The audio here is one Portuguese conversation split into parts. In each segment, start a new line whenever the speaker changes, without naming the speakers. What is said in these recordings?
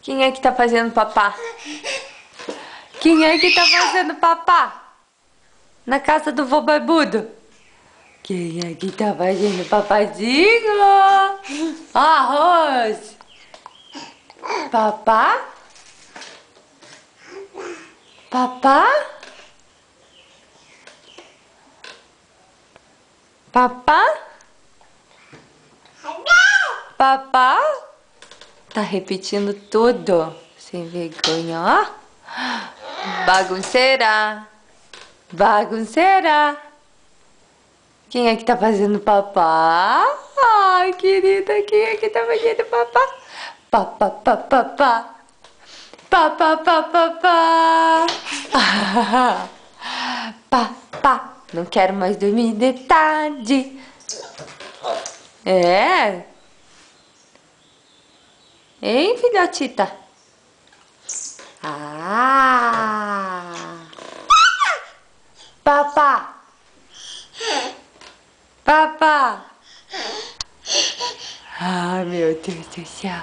Quem é que tá fazendo papá? Quem é que tá fazendo papá? Na casa do vô barbudo? Quem é que tá fazendo papazinho? Arroz! Papá? Papá? Papá? Papá? Tá repetindo tudo. Sem vergonha, ó. Bagunceira. Bagunceira. Quem é que tá fazendo papá? Ai, querida, quem é que tá fazendo papá? Papá, papá, papá. Papá, papá, papá. Papá. Não quero mais dormir de tarde. É? Hein, filhotita? Ah! Papá! Papá! Ai, meu Deus do céu.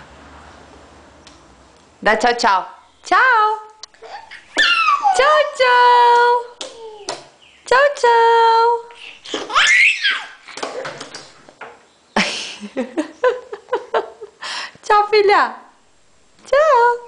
Dá tchau, tchau. Tchau! Tchau, tchau! Tchau, tchau! Tchau, filha! Tchau!